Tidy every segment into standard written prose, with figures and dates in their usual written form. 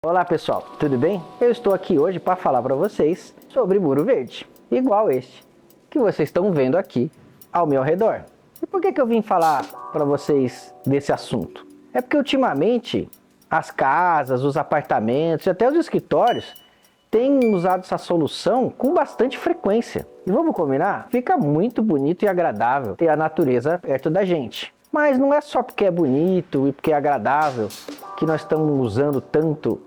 Olá pessoal, tudo bem? Eu estou aqui hoje para falar para vocês sobre muro verde, igual este que vocês estão vendo aqui ao meu redor. E por que eu vim falar para vocês desse assunto? É porque ultimamente as casas, os apartamentos e até os escritórios têm usado essa solução com bastante frequência. E vamos combinar? Fica muito bonito e agradável ter a natureza perto da gente. Mas não é só porque é bonito e porque é agradável que nós estamos usando tanto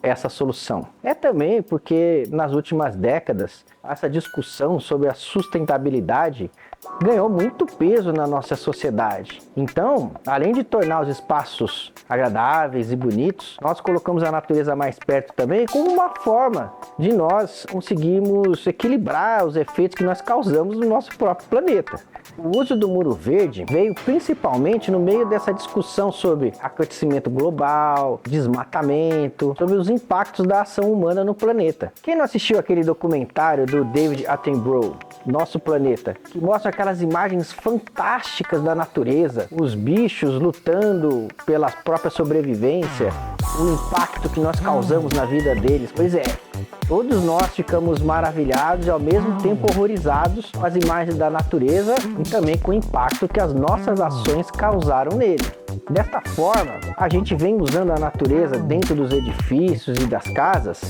essa solução. É também porque nas últimas décadas essa discussão sobre a sustentabilidade ganhou muito peso na nossa sociedade. Então, além de tornar os espaços agradáveis e bonitos, nós colocamos a natureza mais perto também como uma forma de nós conseguirmos equilibrar os efeitos que nós causamos no nosso próprio planeta. O uso do muro verde veio principalmente no meio dessa discussão sobre aquecimento global, desmatamento, sobre os impactos da ação humana no planeta. Quem não assistiu aquele documentário do David Attenborough, Nosso Planeta, que mostra aquelas imagens fantásticas da natureza, os bichos lutando pela própria sobrevivência, o impacto que nós causamos na vida deles? Pois é, todos nós ficamos maravilhados e ao mesmo tempo horrorizados com as imagens da natureza e também com o impacto que as nossas ações causaram nele. Desta forma, a gente vem usando a natureza dentro dos edifícios e das casas,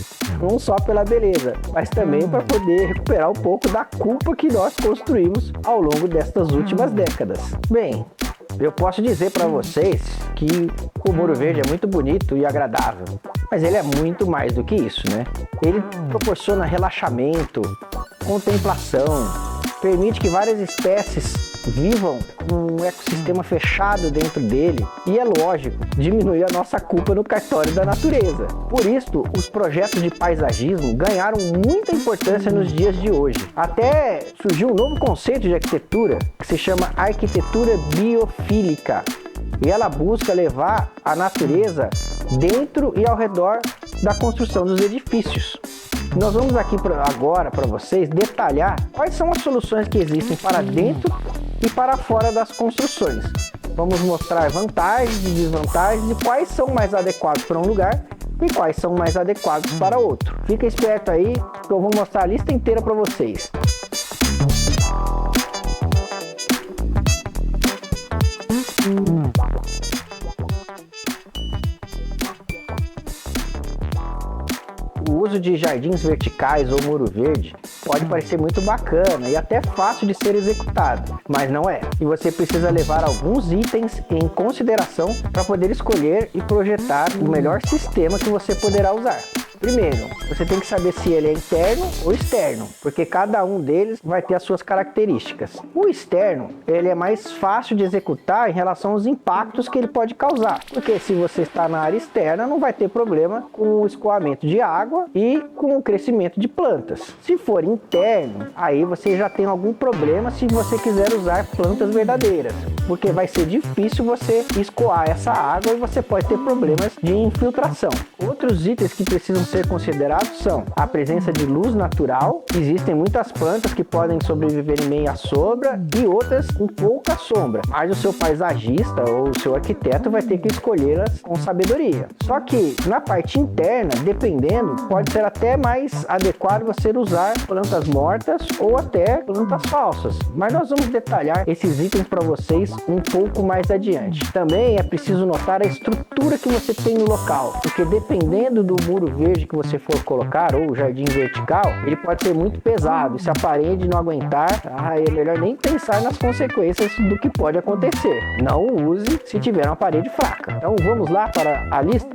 não só pela beleza, mas também para poder recuperar um pouco da culpa que nós construímos ao longo destas últimas décadas. Bem, eu posso dizer para vocês que o muro verde é muito bonito e agradável, mas ele é muito mais do que isso, né? Ele proporciona relaxamento, contemplação, permite que várias espécies vivam num ecossistema fechado dentro dele e, é lógico, diminuir a nossa culpa no cartório da natureza. Por isso, os projetos de paisagismo ganharam muita importância nos dias de hoje. Até surgiu um novo conceito de arquitetura que se chama arquitetura biofílica, e ela busca levar a natureza dentro e ao redor da construção dos edifícios. Nós vamos aqui agora para vocês detalhar quais são as soluções que existem para dentro e para fora das construções. Vamos mostrar vantagens e desvantagens e quais são mais adequados para um lugar e quais são mais adequados para outro. Fica esperto aí que eu vou mostrar a lista inteira para vocês. O uso de jardins verticais ou muro verde pode parecer muito bacana e até fácil de ser executado, mas não é. E você precisa levar alguns itens em consideração para poder escolher e projetar o melhor sistema que você poderá usar. Primeiro, você tem que saber se ele é interno ou externo, porque cada um deles vai ter as suas características. O externo, ele é mais fácil de executar em relação aos impactos que ele pode causar, porque se você está na área externa, não vai ter problema com o escoamento de água e com o crescimento de plantas. Se for interno, aí você já tem algum problema se você quiser usar plantas verdadeiras, porque vai ser difícil você escoar essa água e você pode ter problemas de infiltração. Outros itens que precisam ser considerados são a presença de luz natural. Existem muitas plantas que podem sobreviver em meia sombra e outras em pouca sombra, mas o seu paisagista ou o seu arquiteto vai ter que escolhê-las com sabedoria. Só que na parte interna, dependendo, pode ser até mais adequado você usar plantas mortas ou até plantas falsas, mas nós vamos detalhar esses itens para vocês um pouco mais adiante. Também é preciso notar a estrutura que você tem no local, porque dependendo do muro verde que você for colocar, ou jardim vertical, ele pode ser muito pesado, e se a parede não aguentar, é melhor nem pensar nas consequências do que pode acontecer. Não use se tiver uma parede fraca. Então vamos lá para a lista?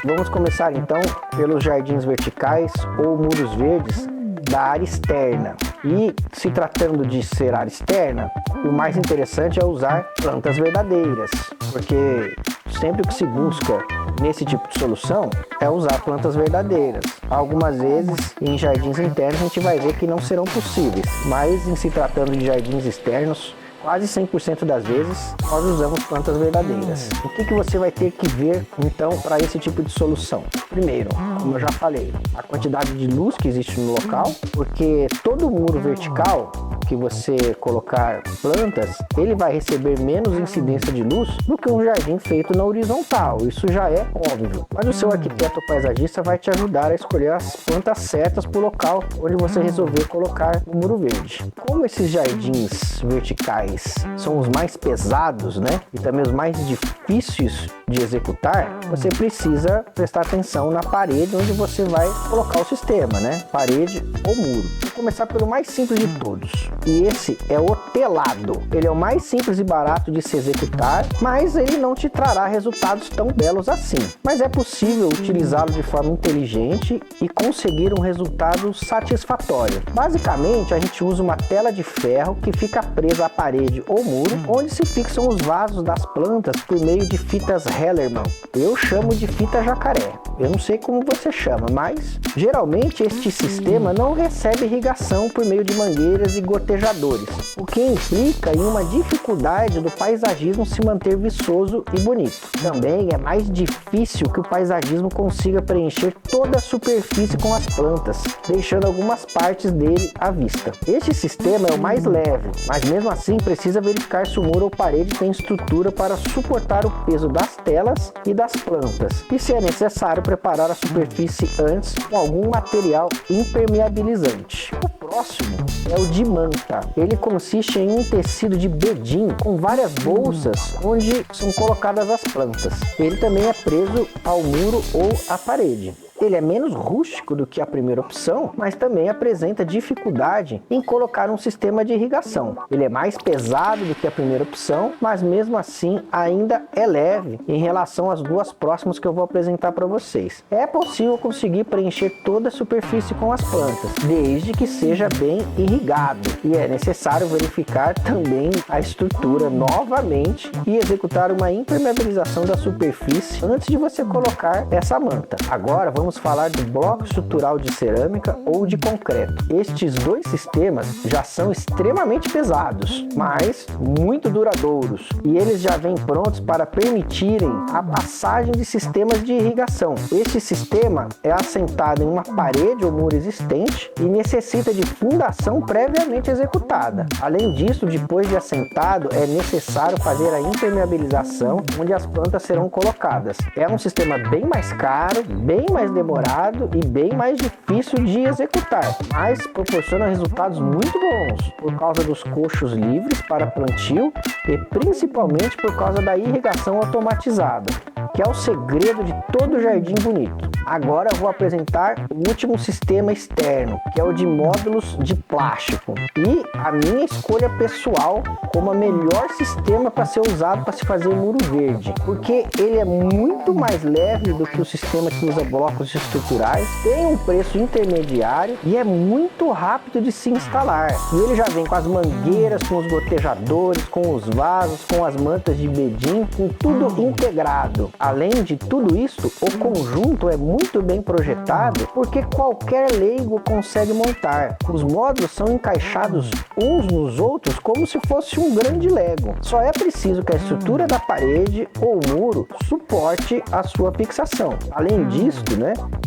Vamos começar então pelos jardins verticais ou muros verdes da área externa. E se tratando de ser área externa, o mais interessante é usar plantas verdadeiras, porque sempre o que se busca nesse tipo de solução é usar plantas verdadeiras. Algumas vezes em jardins internos a gente vai ver que não serão possíveis, mas em se tratando de jardins externos, quase 100% das vezes nós usamos plantas verdadeiras. O que você vai ter que ver então para esse tipo de solução? Primeiro, como eu já falei, a quantidade de luz que existe no local, porque todo muro vertical que você colocar plantas, ele vai receber menos incidência de luz do que um jardim feito na horizontal. Isso já é óbvio. Mas o seu arquiteto paisagista vai te ajudar a escolher as plantas certas para o local onde você resolver colocar o muro verde. Como esses jardins verticais são os mais pesados, né? E também os mais difíceis de executar, você precisa prestar atenção na parede onde você vai colocar o sistema, né? Parede ou muro. Vou começar pelo mais simples de todos. E esse é o telado. Ele é o mais simples e barato de se executar, mas ele não te trará resultados tão belos assim. Mas é possível utilizá-lo de forma inteligente e conseguir um resultado satisfatório. Basicamente, a gente usa uma tela de ferro que fica presa à parede ou muro, onde se fixam os vasos das plantas por meio de fitas Hellerman. Eu chamo de fita jacaré. Eu não sei como você chama, mas geralmente este sistema não recebe irrigação por meio de mangueiras e gotejadores, o que implica em uma dificuldade do paisagismo se manter viçoso e bonito. Também é mais difícil que o paisagismo consiga preencher toda a superfície com as plantas, deixando algumas partes dele à vista. Este sistema é o mais leve, mas mesmo assim precisa verificar se o muro ou parede tem estrutura para suportar o peso das telas e das plantas, e se é necessário preparar a superfície antes com algum material impermeabilizante. O próximo é o de manta. Ele consiste em um tecido de bedim com várias bolsas onde são colocadas as plantas. Ele também é preso ao muro ou à parede. Ele é menos rústico do que a primeira opção, mas também apresenta dificuldade em colocar um sistema de irrigação. Ele é mais pesado do que a primeira opção, mas mesmo assim ainda é leve em relação às duas próximas que eu vou apresentar para vocês. É possível conseguir preencher toda a superfície com as plantas, desde que seja bem irrigado. E é necessário verificar também a estrutura novamente e executar uma impermeabilização da superfície antes de você colocar essa manta. Agora vamos falar do bloco estrutural de cerâmica ou de concreto. Estes dois sistemas já são extremamente pesados, mas muito duradouros, e eles já vêm prontos para permitirem a passagem de sistemas de irrigação. Este sistema é assentado em uma parede ou muro existente e necessita de fundação previamente executada. Além disso, depois de assentado, é necessário fazer a impermeabilização onde as plantas serão colocadas. É um sistema bem mais caro, bem mais demorado e bem mais difícil de executar, mas proporciona resultados muito bons por causa dos coxos livres para plantio e principalmente por causa da irrigação automatizada, que é o segredo de todo jardim bonito. Agora eu vou apresentar o último sistema externo, que é o de módulos de plástico, e a minha escolha pessoal como o melhor sistema para ser usado para se fazer muro verde, porque ele é muito mais leve do que o sistema que usa blocos estruturais, tem um preço intermediário e é muito rápido de se instalar. E ele já vem com as mangueiras, com os gotejadores, com os vasos, com as mantas de bedim, com tudo integrado. Além de tudo isso, o conjunto é muito bem projetado porque qualquer leigo consegue montar. Os módulos são encaixados uns nos outros como se fosse um grande Lego. Só é preciso que a estrutura da parede ou muro suporte a sua fixação. Além disso,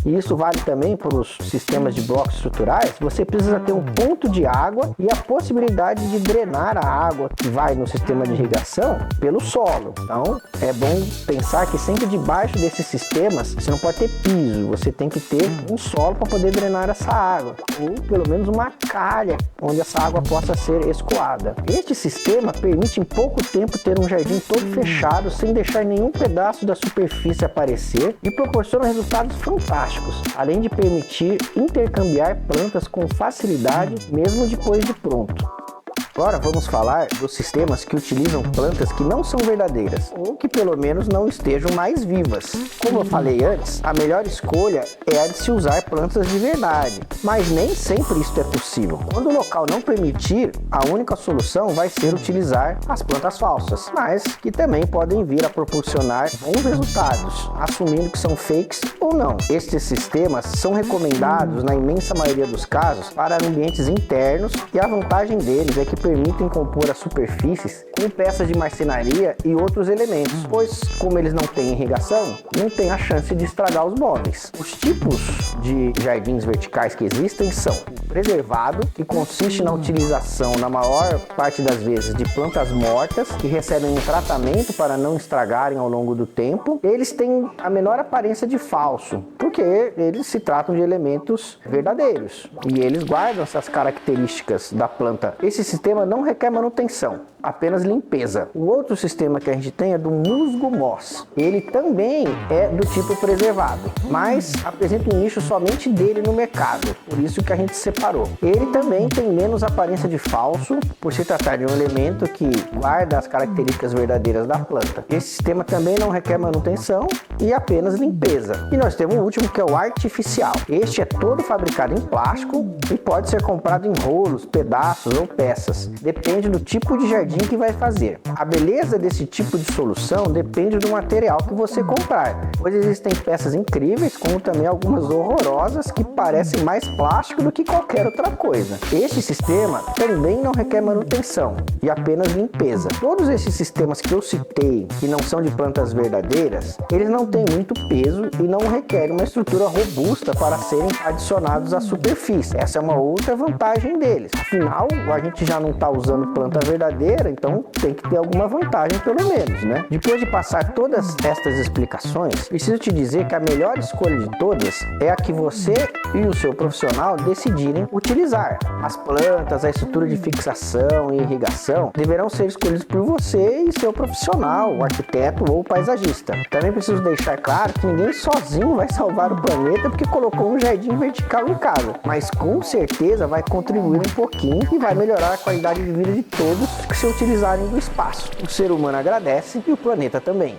e isso vale também para os sistemas de blocos estruturais, você precisa ter um ponto de água e a possibilidade de drenar a água que vai no sistema de irrigação pelo solo. Então, é bom pensar que sempre debaixo desses sistemas você não pode ter piso, você tem que ter um solo para poder drenar essa água, ou pelo menos uma calha onde essa água possa ser escoada. Este sistema permite em pouco tempo ter um jardim todo fechado sem deixar nenhum pedaço da superfície aparecer e proporciona resultados fantásticos, além de permitir intercambiar plantas com facilidade mesmo depois de pronto. Agora vamos falar dos sistemas que utilizam plantas que não são verdadeiras, ou que pelo menos não estejam mais vivas. Como eu falei antes, a melhor escolha é a de se usar plantas de verdade, mas nem sempre isso é possível. Quando o local não permitir, a única solução vai ser utilizar as plantas falsas, mas que também podem vir a proporcionar bons resultados, assumindo que são fakes ou não. Estes sistemas são recomendados na imensa maioria dos casos para ambientes internos, e a vantagem deles é que permitem compor as superfícies com peças de marcenaria e outros elementos, pois, como eles não têm irrigação, não tem a chance de estragar os móveis. Os tipos de jardins verticais que existem são o preservado, que consiste na utilização, na maior parte das vezes, de plantas mortas, que recebem um tratamento para não estragarem ao longo do tempo. Eles têm a menor aparência de falso, porque eles se tratam de elementos verdadeiros e eles guardam essas características da planta. Esse sistema não requer manutenção, apenas limpeza. O outro sistema que a gente tem é do musgo moss. Ele também é do tipo preservado, mas apresenta um nicho somente dele no mercado, por isso que a gente separou. Ele também tem menos aparência de falso, por se tratar de um elemento que guarda as características verdadeiras da planta. Esse sistema também não requer manutenção e apenas limpeza. E nós temos o último, que é o artificial. Este é todo fabricado em plástico e pode ser comprado em rolos, pedaços ou peças. Depende do tipo de jardim que vai fazer. A beleza desse tipo de solução depende do material que você comprar, pois existem peças incríveis, como também algumas horrorosas que parecem mais plástico do que qualquer outra coisa. Este sistema também não requer manutenção e apenas limpeza. Todos esses sistemas que eu citei, que não são de plantas verdadeiras, eles não têm muito peso e não requerem uma estrutura robusta para serem adicionados à superfície. Essa é uma outra vantagem deles. Afinal, a gente já não está usando planta verdadeira, então tem que ter alguma vantagem pelo menos, né? Depois de passar todas estas explicações, preciso te dizer que a melhor escolha de todas é a que você e o seu profissional decidirem utilizar. As plantas, a estrutura de fixação e irrigação deverão ser escolhidas por você e seu profissional, o arquiteto ou o paisagista. Também preciso deixar claro que ninguém sozinho vai salvar o planeta porque colocou um jardim vertical em casa, mas com certeza vai contribuir um pouquinho e vai melhorar a qualidade de vida de todos que se utilizarem do espaço. O ser humano agradece e o planeta também.